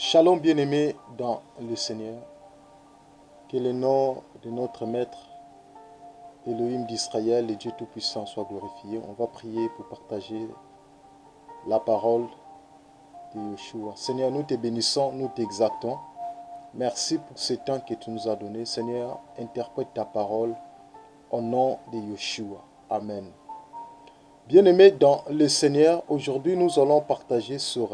Shalom bien-aimés dans le Seigneur, que le nom de notre Maître Elohim d'Israël, le Dieu Tout-Puissant, soit glorifié. On va prier pour partager la parole de Yeshua. Seigneur, nous te bénissons, nous t'exaltons. Merci pour ce temps que tu nous as donné. Seigneur, interprète ta parole au nom de Yeshua. Amen. Bien-aimés dans le Seigneur, aujourd'hui nous allons partager sur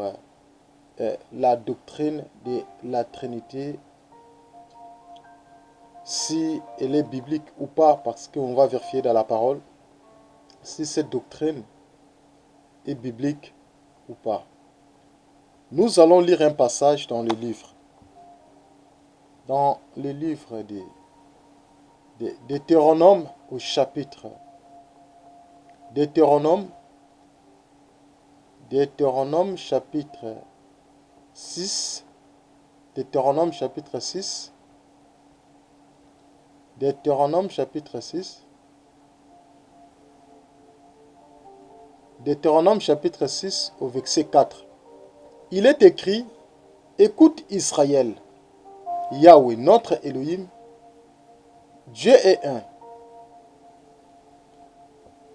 la doctrine de la Trinité, si elle est biblique ou pas, parce qu'on va vérifier dans la parole si cette doctrine est biblique ou pas. Nous allons lire un passage dans le livre de Deutéronome au chapitre Deutéronome chapitre 6, Deutéronome chapitre 6, Deutéronome chapitre 6, Deutéronome chapitre 6 au verset 4. Il est écrit: écoute Israël, Yahweh notre Elohim, Dieu est un.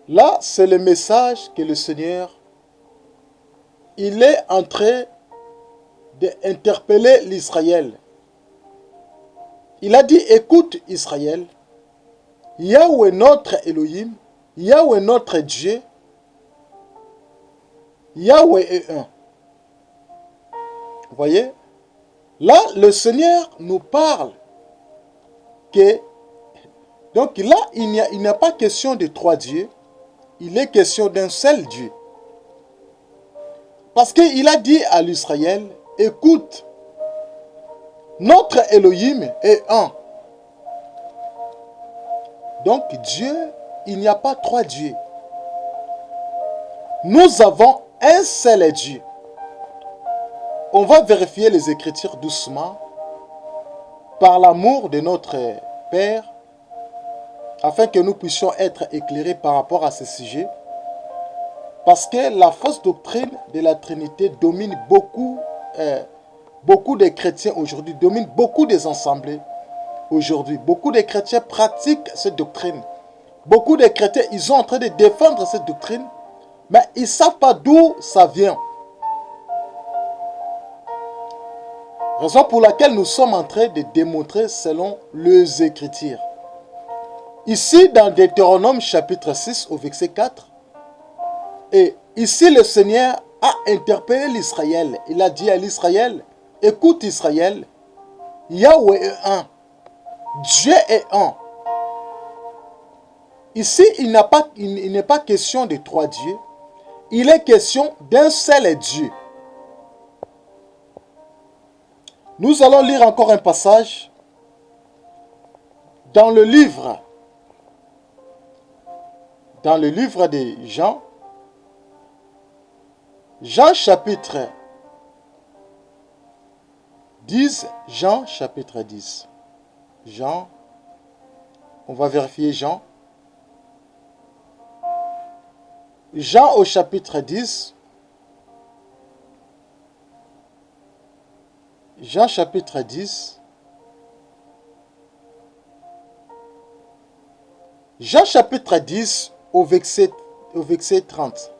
Là, c'est le message que le Seigneur, il est en train d'interpeller l'Israël. Il a dit: écoute Israël, Yahweh notre Elohim, Yahweh notre Dieu, Yahweh est un. Vous voyez? Là, le Seigneur nous parle que, donc là, il n'y a pas question de trois dieux, il est question d'un seul Dieu. Parce qu'il a dit à l'Israël: écoute, notre Elohim est un. Donc Dieu, il n'y a pas trois dieux. Nous avons un seul Dieu. On va vérifier les Écritures doucement, par l'amour de notre Père, afin que nous puissions être éclairés par rapport à ce sujet. Parce que la fausse doctrine de la Trinité domine beaucoup de chrétiens aujourd'hui, domine beaucoup des assemblées aujourd'hui. Beaucoup de chrétiens pratiquent cette doctrine. Beaucoup de chrétiens, ils sont en train de défendre cette doctrine, mais ils ne savent pas d'où ça vient. Raison pour laquelle nous sommes en train de démontrer selon les Écritures. Ici, dans Deutéronome chapitre 6 au verset 4, et ici le Seigneur a interpellé l'Israël. Il a dit à l'Israël: écoute Israël, Yahweh est un, Dieu est un. Ici, il n'est pas question de trois dieux, il est question d'un seul Dieu. Nous allons lire encore un passage dans le livre de Jean, Jean chapitre 10, Jean chapitre 10. Jean, on va vérifier Jean. Jean au chapitre 10. Jean chapitre 10. Jean chapitre 10 au verset 30.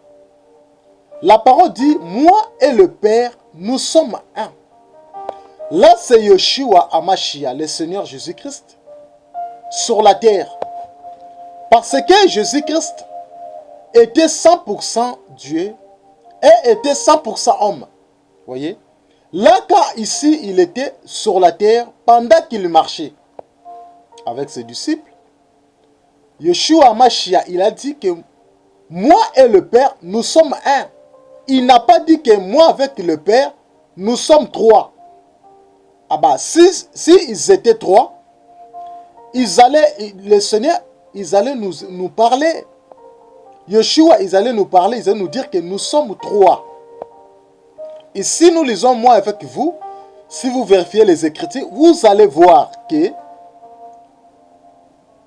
La parole dit: moi et le Père, nous sommes un. Là, c'est Yeshua Hamashia, le Seigneur Jésus-Christ, sur la terre. Parce que Jésus-Christ était 100% Dieu et était 100% homme. Voyez? Là, quand ici, il était sur la terre pendant qu'il marchait avec ses disciples, Yeshua Hamashia, il a dit que moi et le Père, nous sommes un. Il n'a pas dit que moi avec le Père, nous sommes trois. Ah bah, si ils étaient trois, le Seigneur, ils allaient nous parler. Yeshua, ils allaient nous parler, ils allaient nous dire que nous sommes trois. Et si nous lisons moi avec vous, si vous vérifiez les Écritures, vous allez voir que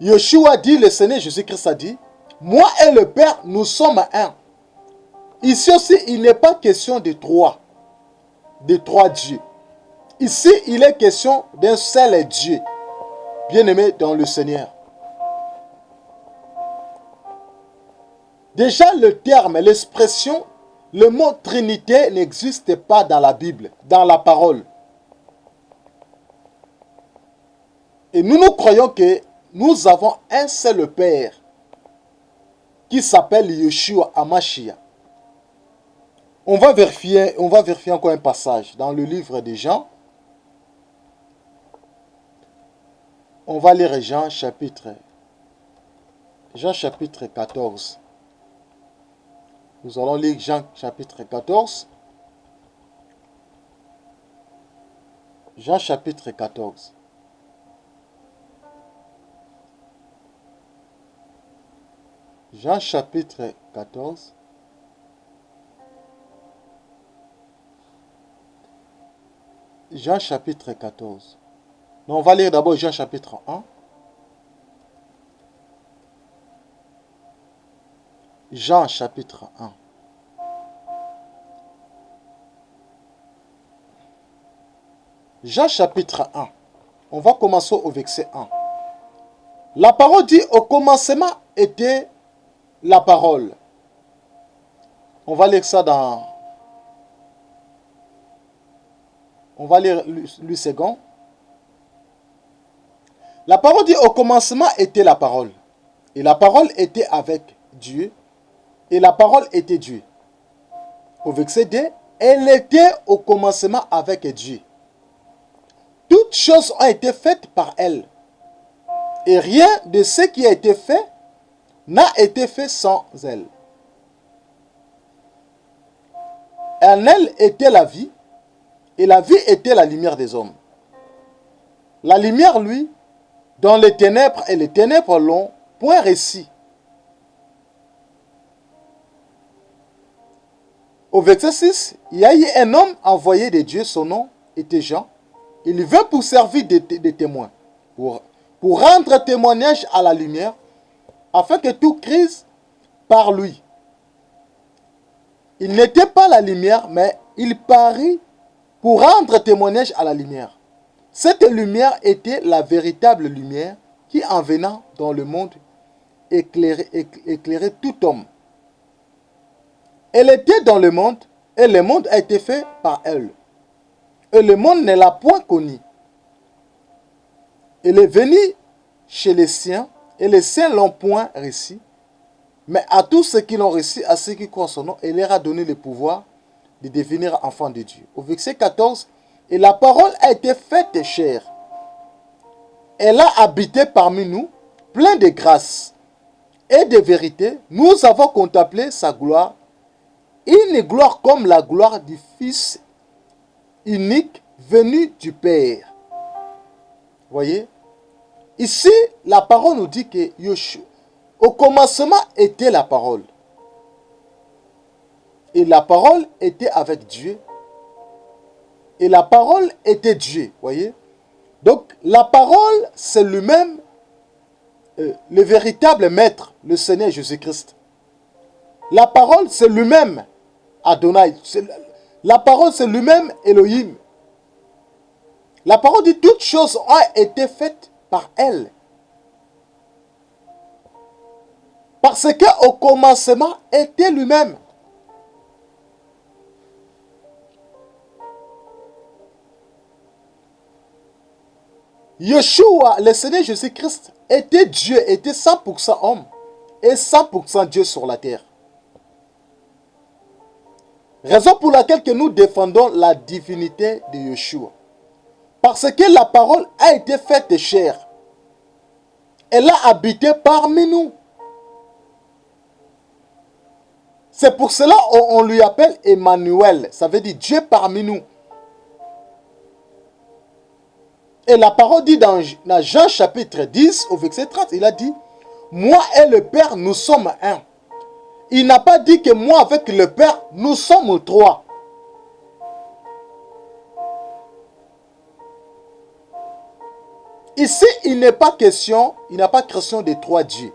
Yeshua dit, le Seigneur Jésus-Christ a dit: moi et le Père, nous sommes un. Ici aussi, il n'est pas question de trois dieux. Ici, il est question d'un seul Dieu, bien-aimé dans le Seigneur. Déjà, le terme, l'expression, le mot Trinité n'existe pas dans la Bible, dans la parole. Et nous croyons que nous avons un seul Père qui s'appelle Yeshua HaMashiach. On va vérifier encore un passage dans le livre de Jean. On va lire Jean chapitre 14. Nous allons lire Jean chapitre 14. Jean chapitre 14. Jean chapitre 14. Jean chapitre 14. Donc on va lire d'abord Jean chapitre 1. Jean chapitre 1. Jean chapitre 1. On va commencer au verset 1. La parole dit, au commencement était la parole. On va lire ça dans... On va lire le second. La parole dit, au commencement était la parole. Et la parole était avec Dieu. Et la parole était Dieu. Au verset 2, elle était au commencement avec Dieu. Toutes choses ont été faites par elle. Et rien de ce qui a été fait n'a été fait sans elle. En elle était la vie, et la vie était la lumière des hommes. La lumière, lui, dans les ténèbres, et les ténèbres l'ont point réussi. Au verset 6, il y a eu un homme envoyé de Dieu, son nom était Jean. Il vint pour servir de témoin, pour rendre témoignage à la lumière, afin que tout Christ par lui. Il n'était pas la lumière, mais il parut pour rendre témoignage à la lumière. Cette lumière était la véritable lumière qui, en venant dans le monde, éclairait tout homme. Elle était dans le monde, et le monde a été fait par elle. Et le monde ne l'a point connue. Elle est venue chez les siens, et les siens l'ont point reçu. Mais à tous ceux qui l'ont reçu, à ceux qui croient en son nom, elle leur a donné le pouvoir de devenir enfants de Dieu. Au verset 14, et la parole a été faite chair. Elle a habité parmi nous, plein de grâce et de vérité. Nous avons contemplé sa gloire, une gloire comme la gloire du Fils unique venu du Père. Voyez? Ici, la parole nous dit que Yeshua, au commencement était la parole. Et la parole était avec Dieu. Et la parole était Dieu. Voyez? Donc, la parole, c'est lui-même, le véritable maître, le Seigneur Jésus-Christ. La parole, c'est lui-même Adonai. La parole, c'est lui-même Elohim. La parole dit toutes choses ont été faites par elle. Parce qu'au commencement était lui-même. Yeshua, le Seigneur Jésus-Christ, était Dieu, était 100% homme et 100% Dieu sur la terre. Raison pour laquelle que nous défendons la divinité de Yeshua. Parce que la parole a été faite chair. Elle a habité parmi nous. C'est pour cela qu'on lui appelle Emmanuel. Ça veut dire Dieu parmi nous. Et la parole dit dans Jean chapitre 10 au verset 30, il a dit, moi et le Père, nous sommes un. Il n'a pas dit que moi avec le Père, nous sommes trois. Ici, il n'a pas question de trois dieux.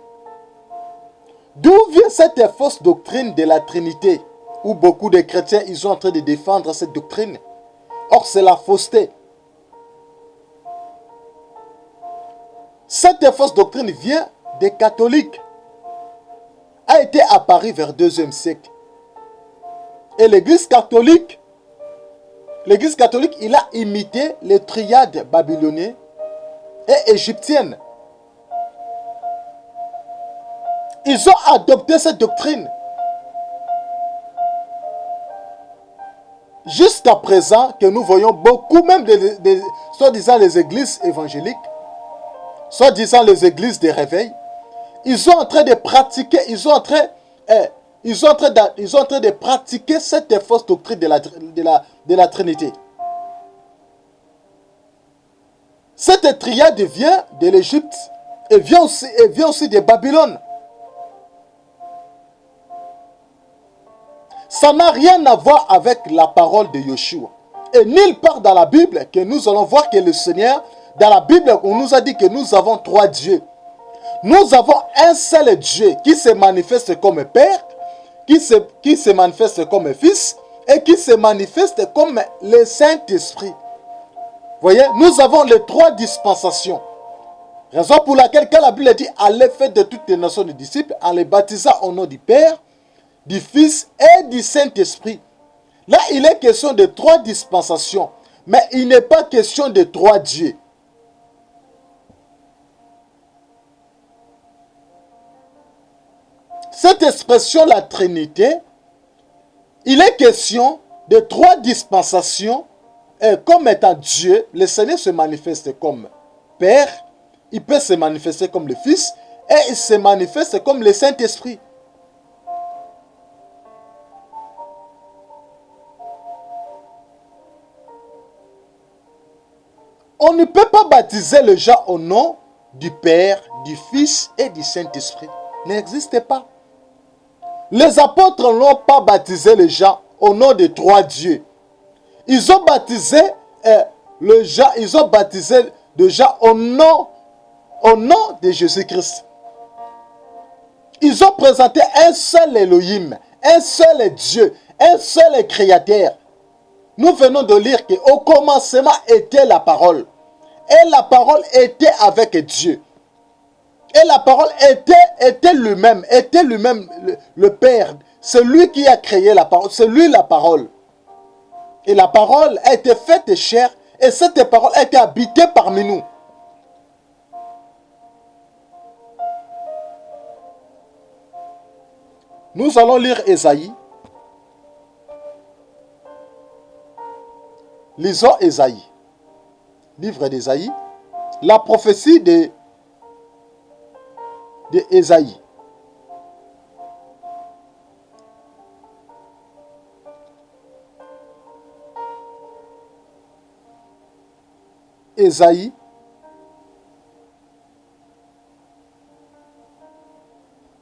D'où vient cette fausse doctrine de la Trinité, où beaucoup de chrétiens ils sont en train de défendre cette doctrine? Or, c'est la fausseté. Cette fausse doctrine vient des catholiques. A été à Paris vers le 2e siècle. Et l'Église catholique, il a imité les triades babyloniennes et égyptiennes. Ils ont adopté cette doctrine. Jusqu'à présent, que nous voyons beaucoup, même soi-disant les églises évangéliques, soi-disant les églises des réveils, ils sont en train de pratiquer, ils sont en train de pratiquer cette fausse doctrine de la Trinité. Cette triade vient de l'Égypte et vient aussi de Babylone. Ça n'a rien à voir avec la parole de Yeshua. Et nulle part dans la Bible que nous allons voir que le Seigneur, dans la Bible, on nous a dit que nous avons 3 dieux. Nous avons un seul Dieu qui se manifeste comme Père, qui se manifeste comme Fils et qui se manifeste comme le Saint-Esprit. Voyez, nous avons les 3 dispensations. Raison pour laquelle quand la Bible dit « Allez faire de toutes les nations de disciples en les baptisant au nom du Père, du Fils et du Saint-Esprit ». Là, il est question de 3 dispensations, mais il n'est pas question de 3 dieux. Cette expression, la Trinité, il est question de 3 dispensations. Comme étant Dieu, le Seigneur se manifeste comme Père, il peut se manifester comme le Fils, et il se manifeste comme le Saint-Esprit. On ne peut pas baptiser les gens au nom du Père, du Fils et du Saint-Esprit. N'existe pas. Les apôtres n'ont pas baptisé les gens au nom de 3 dieux. Ils ont baptisé les gens au nom de Jésus-Christ. Ils ont présenté un seul Elohim, un seul Dieu, un seul Créateur. Nous venons de lire qu'au commencement était la parole. Et la parole était avec Dieu. Et la parole était lui-même, le Père. C'est lui qui a créé la parole, c'est lui la parole. Et la parole a été faite chair, et cette parole a été habitée parmi nous. Nous allons lire Ésaïe. Lisons Ésaïe. Livre d'Ésaïe. La prophétie de Ésaïe. Ésaïe.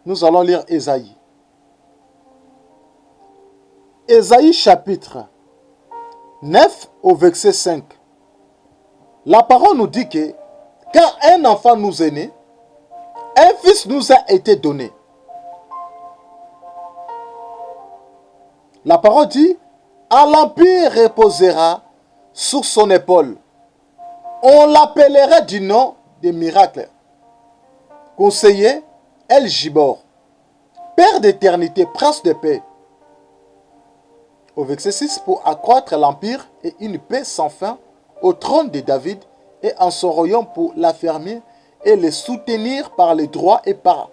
Nous allons lire Ésaïe. Ésaïe chapitre 9 au verset 5. La parole nous dit que car un enfant nous est né, un fils nous a été donné. La parole dit, à l'empire reposera sur son épaule. On l'appellera du nom des miracles. Conseiller, El Gibor, Père d'éternité, Prince de paix. Au verset 6, pour accroître l'empire et une paix sans fin au trône de David et en son royaume pour l'affermir et le soutenir par le droit et par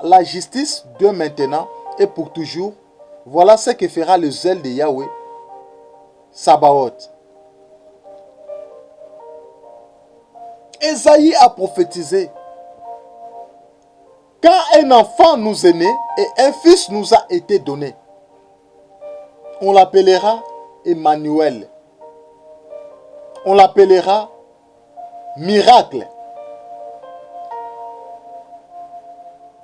la justice de maintenant et pour toujours. Voilà ce que fera le zèle de Yahweh, Sabaoth. Ésaïe a prophétisé. Quand un enfant nous est né et un fils nous a été donné, on l'appellera Emmanuel. On l'appellera miracle.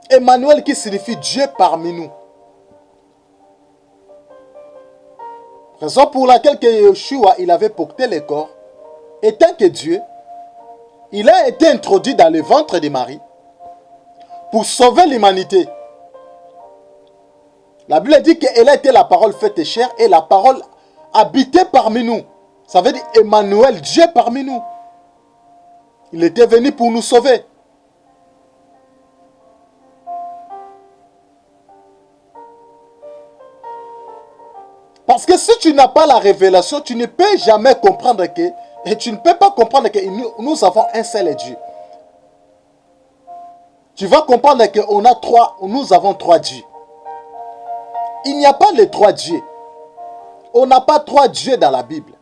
Emmanuel qui signifie Dieu parmi nous. Raison pour laquelle que Yeshua, il avait porté le corps. Étant que Dieu, il a été introduit dans le ventre de Marie pour sauver l'humanité. La Bible dit qu'elle a été la parole faite chair et la parole habitée parmi nous. Ça veut dire Emmanuel, Dieu parmi nous. Il était venu pour nous sauver. Parce que si tu n'as pas la révélation, tu ne peux jamais comprendre que, et tu ne peux pas comprendre que nous avons un seul Dieu. Tu vas comprendre que nous avons trois dieux. Il n'y a pas les trois dieux. On n'a pas trois dieux dans la Bible.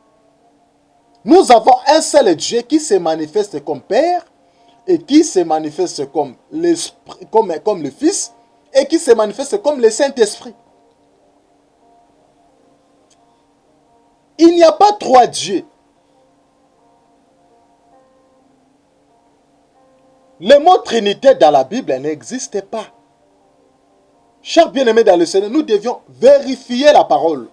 Nous avons un seul Dieu qui se manifeste comme Père et qui se manifeste comme le Fils et qui se manifeste comme le Saint-Esprit. Il n'y a pas trois dieux. Le mot Trinité dans la Bible n'existe pas. Chers bien-aimés dans le Seigneur, nous devions vérifier la parole.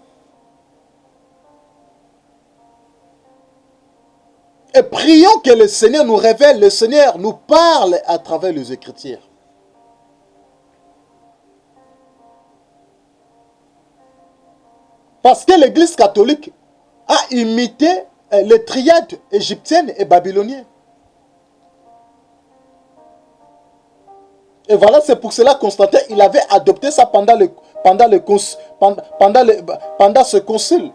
Et prions que le Seigneur nous révèle, le Seigneur nous parle à travers les Écritures. Parce que l'Église catholique a imité les triades égyptiennes et babyloniennes. Et voilà, c'est pour cela que Constantin, il avait adopté ça pendant ce concile.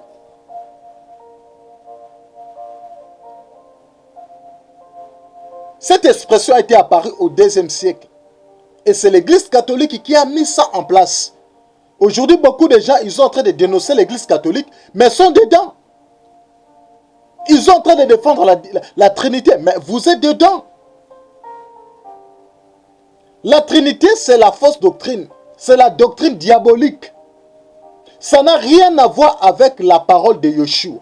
Cette expression a été apparue au IIe siècle. Et c'est l'Église catholique qui a mis ça en place. Aujourd'hui, beaucoup de gens, ils sont en train de dénoncer l'Église catholique, mais sont dedans. Ils sont en train de défendre la Trinité, mais vous êtes dedans. La Trinité, c'est la fausse doctrine. C'est la doctrine diabolique. Ça n'a rien à voir avec la parole de Yeshua.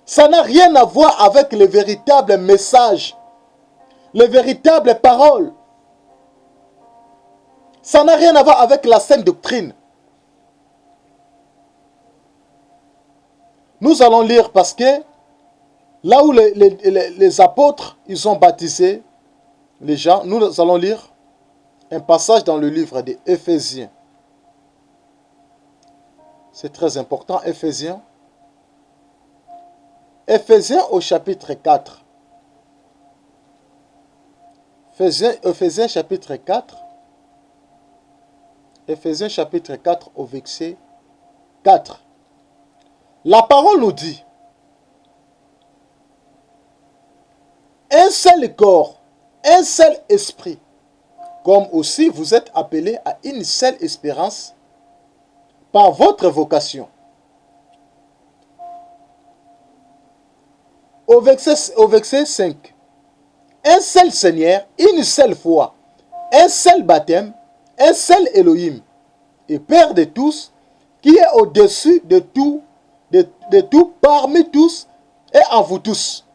Ça n'a rien à voir avec le véritable message, les véritables paroles. Ça n'a rien à voir avec la sainte doctrine. Nous allons lire parce que là où les apôtres, ils ont baptisé les gens, nous allons lire un passage dans le livre des Éphésiens. C'est très important, Éphésiens. Éphésiens au chapitre 4. Éphésiens chapitre 4. Éphésiens chapitre 4 au verset 4. La parole nous dit: un seul corps, un seul esprit, comme aussi vous êtes appelés à une seule espérance par votre vocation. Au verset 5. Un seul Seigneur, une seule foi, un seul baptême, un seul Elohim, et Père de tous, qui est au-dessus de tout, de tout, parmi tous et en vous tous.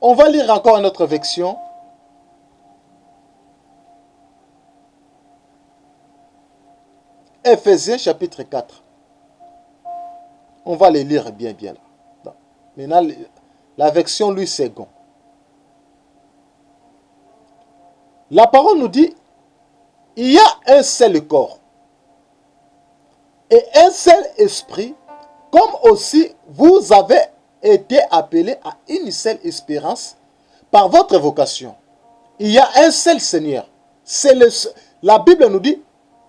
On va lire encore une autre version. Éphésiens chapitre 4. On va les lire bien là. Maintenant, la version Louis II. La parole nous dit: il y a un seul corps et un seul esprit, comme aussi vous avez été appelés à une seule espérance par votre vocation. Il y a un seul Seigneur. La Bible nous dit: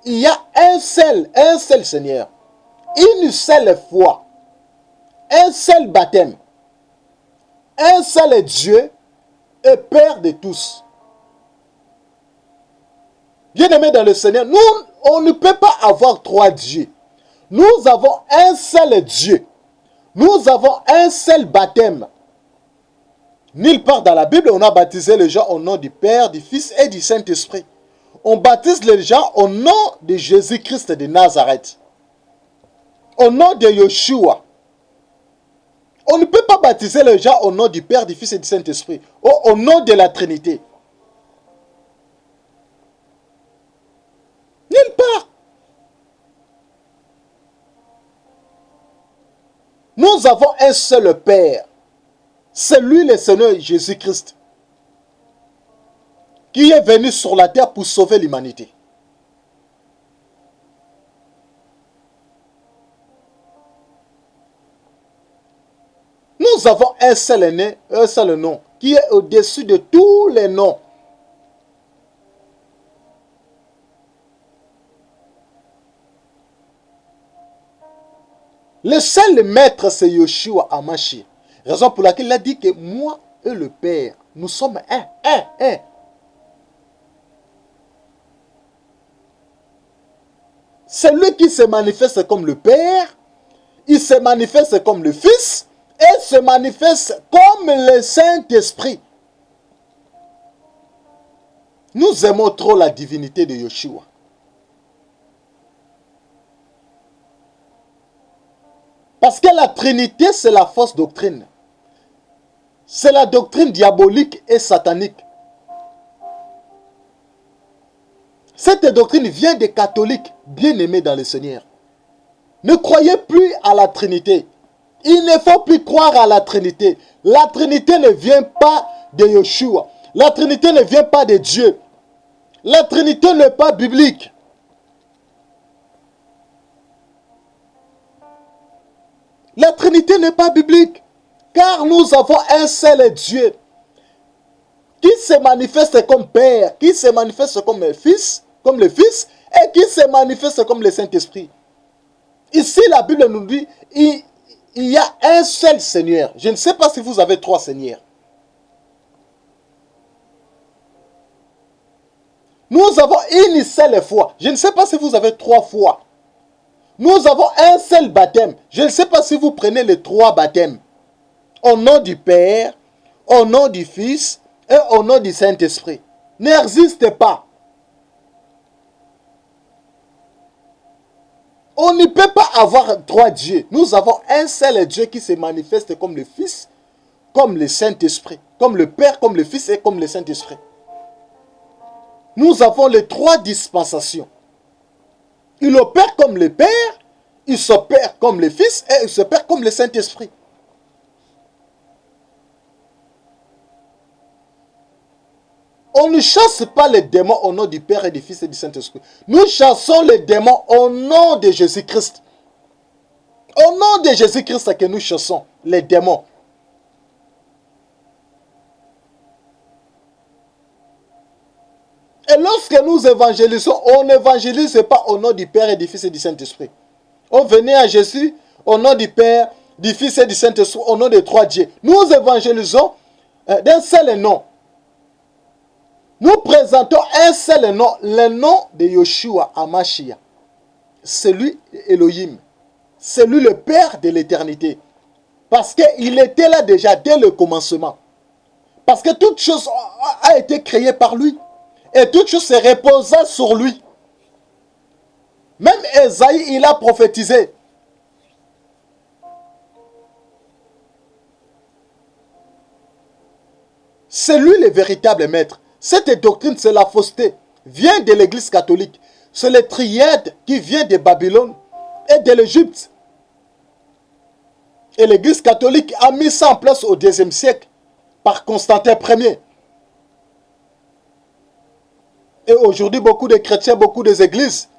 il y a un seul Seigneur, une seule foi, un seul baptême, un seul Dieu et Père de tous. Bien-aimés dans le Seigneur, nous, on ne peut pas avoir trois dieux. Nous avons un seul Dieu. Nous avons un seul baptême. Nulle part dans la Bible, on a baptisé les gens au nom du Père, du Fils et du Saint-Esprit. On baptise les gens au nom de Jésus-Christ de Nazareth. Au nom de Yeshua. On ne peut pas baptiser les gens au nom du Père, du Fils et du Saint-Esprit. Au nom de la Trinité. Nulle part. Nous avons un seul Père. C'est lui le Seigneur Jésus-Christ, qui est venu sur la terre pour sauver l'humanité. Nous avons un seul nom, qui est au-dessus de tous les noms. Le seul maître, c'est Yeshua Hamashiach. Raison pour laquelle il a dit que moi et le Père, nous sommes un. C'est lui qui se manifeste comme le Père, il se manifeste comme le Fils, et se manifeste comme le Saint-Esprit. Nous aimons trop la divinité de Yeshua. Parce que la Trinité, c'est la fausse doctrine. C'est la doctrine diabolique et satanique. Cette doctrine vient des catholiques bien-aimés dans le Seigneur. Ne croyez plus à la Trinité. Il ne faut plus croire à la Trinité. La Trinité ne vient pas de Yeshua. La Trinité ne vient pas de Dieu. La Trinité n'est pas biblique. La Trinité n'est pas biblique. Car nous avons un seul Dieu qui se manifeste comme Père, qui se manifeste comme le Fils, et qui se manifeste comme le Saint-Esprit. Ici, la Bible nous dit, il y a un seul Seigneur. Je ne sais pas si vous avez trois Seigneurs. Nous avons une seule foi. Je ne sais pas si vous avez trois fois. Nous avons un seul baptême. Je ne sais pas si vous prenez les trois baptêmes. Au nom du Père, au nom du Fils et au nom du Saint-Esprit. N'existe pas. On ne peut pas avoir trois dieux. Nous avons un seul Dieu qui se manifeste comme le Fils, comme le Saint-Esprit, comme le Père, comme le Fils et comme le Saint-Esprit. Nous avons les trois dispensations. Il opère comme le Père, il s'opère comme le Fils et il s'opère comme le Saint-Esprit. On ne chasse pas les démons au nom du Père et du Fils et du Saint-Esprit. Nous chassons les démons au nom de Jésus-Christ. Au nom de Jésus-Christ que nous chassons les démons. Et lorsque nous évangélisons, on n'évangélise pas au nom du Père et du Fils et du Saint-Esprit. On venait à Jésus au nom du Père, du Fils et du Saint-Esprit, au nom des trois dieux. Nous évangélisons d'un seul nom. Nous présentons un seul nom, le nom de Yeshua Hamashiach. C'est lui Elohim. C'est lui le Père de l'éternité. Parce qu'il était là déjà dès le commencement. Parce que toute chose a été créée par lui. Et toute chose se reposa sur lui. Même Esaïe, il a prophétisé. C'est lui le véritable maître. Cette doctrine, c'est la fausseté. Vient de l'église catholique. C'est le triade qui vient de Babylone et de l'Égypte. Et l'église catholique a mis ça en place au IIe siècle par Constantin Ier. Et aujourd'hui, beaucoup de chrétiens, beaucoup d'églises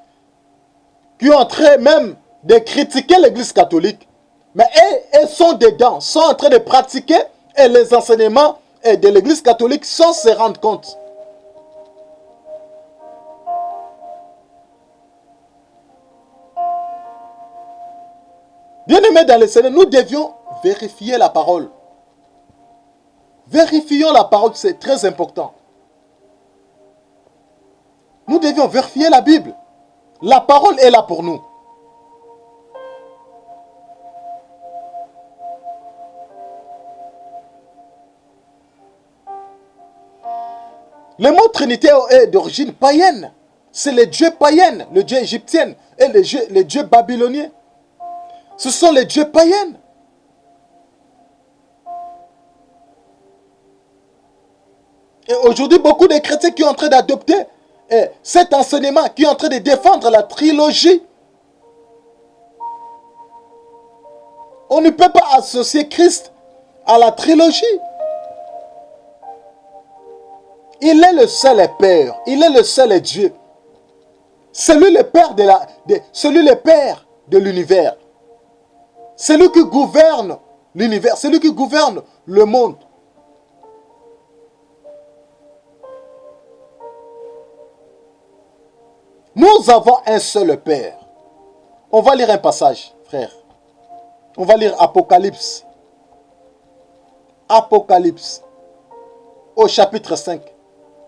qui ont en train même de critiquer l'église catholique. Mais elles sont dedans, sont en train de pratiquer et les enseignements de l'église catholique sans se rendre compte. Bien-aimés dans le Seigneur, nous devions vérifier la parole. Vérifions la parole, c'est très important. Nous devions vérifier la Bible. La parole est là pour nous. Le mot Trinité est d'origine païenne. C'est les dieux païens, le dieu égyptien et les dieux babyloniens. Ce sont les dieux païens. Et aujourd'hui, beaucoup de chrétiens qui sont en train d'adopter cet enseignement, qui est en train de défendre la trilogie. On ne peut pas associer Christ à la trilogie. Il est le seul Père. Il est le seul Dieu. C'est lui le Père de l'univers. C'est lui qui gouverne l'univers. C'est lui qui gouverne le monde. Nous avons un seul Père. On va lire un passage, frère. On va lire Apocalypse. Apocalypse, au chapitre 5.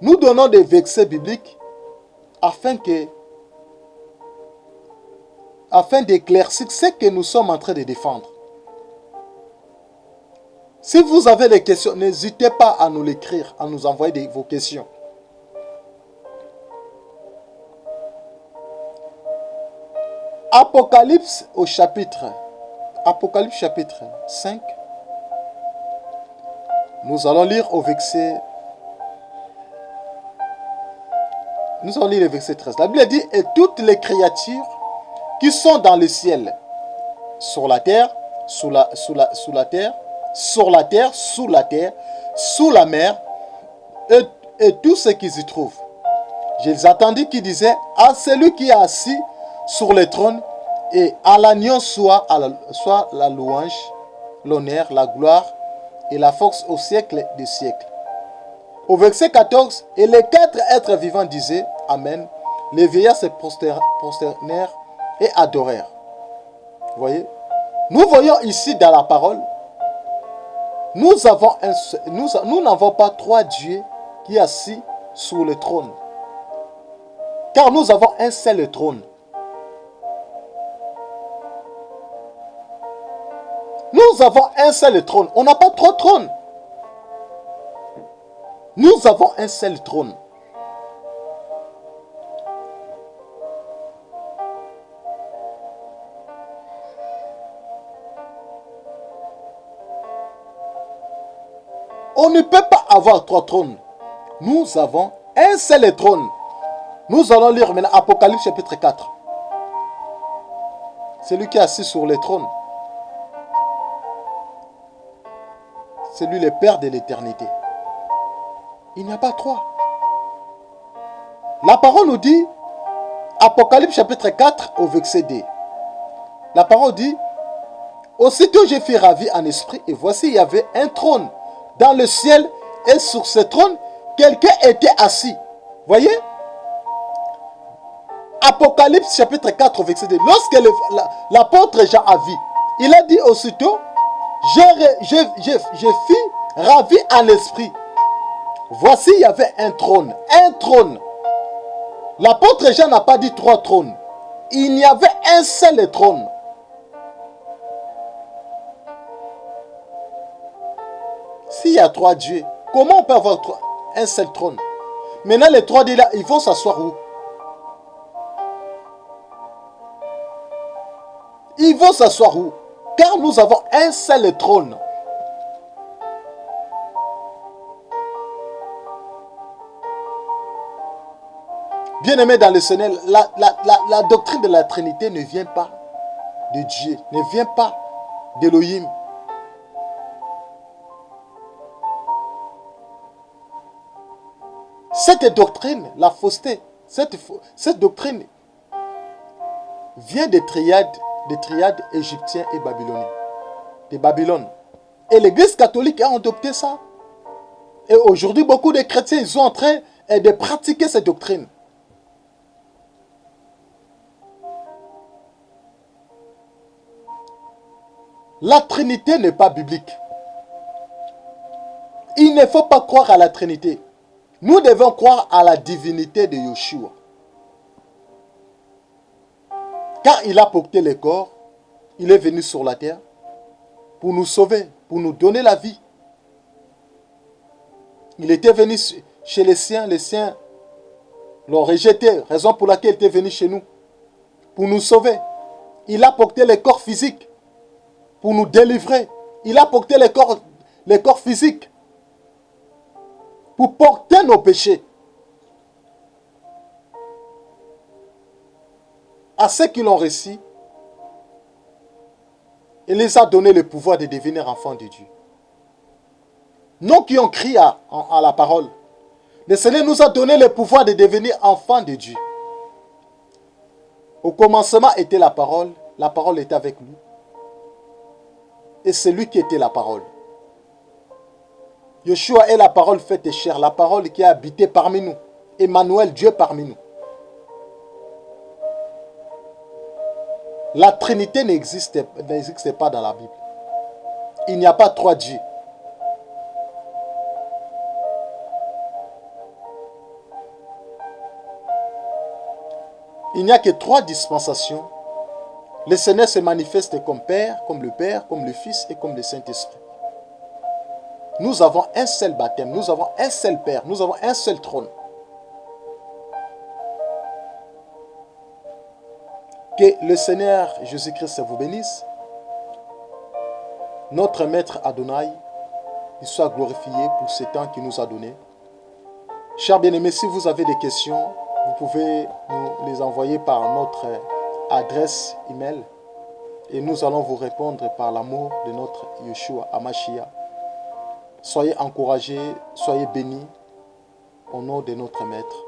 Nous donnons des versets bibliques afin d'éclaircir ce que nous sommes en train de défendre. Si vous avez des questions, n'hésitez pas à nous l'écrire, à nous envoyer vos questions. Apocalypse chapitre 5. Nous allons lire au verset... Nous allons lire le verset 13. La Bible dit, et toutes les créatures qui sont dans le ciel, sur la terre, sous la terre, sur la terre, sous la terre, sous la mer, et tout ce qui s'y trouve. Je les entendis qui disaient, à celui qui est assis sur le trône, et à l'agneau soit la louange, l'honneur, la gloire, et la force au siècle des siècles. Au verset 14, et les 4 êtres vivants disaient, Amen. Les vieillards se prosternèrent et adorèrent. Vous voyez? Nous voyons ici dans la parole, nous n'avons pas 3 dieux qui sont assis sur le trône. Car nous avons un seul trône. Nous avons un seul trône. On n'a pas 3 trônes. Nous avons un seul trône. On ne peut pas avoir 3 trônes. Nous avons un seul trône. Nous allons lire maintenant Apocalypse chapitre 4. C'est lui qui est assis sur le trône. C'est lui le Père de l'éternité. Il n'y a pas 3. La parole nous dit, Apocalypse chapitre 4 au verset 2. La parole dit, aussitôt je fus ravi en esprit, et voici il y avait un trône dans le ciel, et sur ce trône, quelqu'un était assis. Voyez? Apocalypse chapitre 4 verset 2. Lorsque l'apôtre Jean a vu, il a dit aussitôt, je fus ravi en esprit. Voici, il y avait un trône. Un trône. L'apôtre Jean n'a pas dit 3 trônes. Il y avait un seul trône. S'il y a 3 dieux, comment on peut avoir un seul trône? Maintenant, les 3 dieux là, ils vont s'asseoir où? Ils vont s'asseoir où? Car nous avons un seul trône. Bien-aimés dans le Seigneur, la doctrine de la Trinité ne vient pas de Dieu, ne vient pas d'Élohim. Cette doctrine, la fausseté, cette doctrine vient des triades égyptiens et babyloniens, de Babylone. Et l'Église catholique a adopté ça. Et aujourd'hui, beaucoup de chrétiens ils sont en train de pratiquer cette doctrine. La Trinité n'est pas biblique. Il ne faut pas croire à la Trinité. Nous devons croire à la divinité de Yeshua. Car il a porté le corps, il est venu sur la terre pour nous sauver, pour nous donner la vie. Il était venu chez les siens l'ont rejeté, raison pour laquelle il était venu chez nous, pour nous sauver. Il a porté le corps physique pour nous délivrer. Il a porté le corps physique pour porter nos péchés. À ceux qui l'ont reçu, il les a donné le pouvoir de devenir enfants de Dieu. Nous qui ont crié à la parole, le Seigneur nous a donné le pouvoir de devenir enfants de Dieu. Au commencement était la parole était avec nous. Et c'est lui qui était la parole. Yeshua est la parole faite chair, la parole qui a habité parmi nous. Emmanuel, Dieu parmi nous. La Trinité n'existe pas dans la Bible. Il n'y a pas trois dieux. Il n'y a que trois dispensations. Le Seigneur se manifeste comme Père, comme le Fils et comme le Saint-Esprit. Nous avons un seul baptême, nous avons un seul Père, nous avons un seul trône. Que le Seigneur Jésus-Christ vous bénisse. Notre Maître Adonai, il soit glorifié pour ce temps qu'il nous a donné. Chers bien-aimés, si vous avez des questions, vous pouvez nous les envoyer par notre adresse email et nous allons vous répondre par l'amour de notre Yeshua Hamashiach. Soyez encouragés, soyez bénis au nom de notre Maître.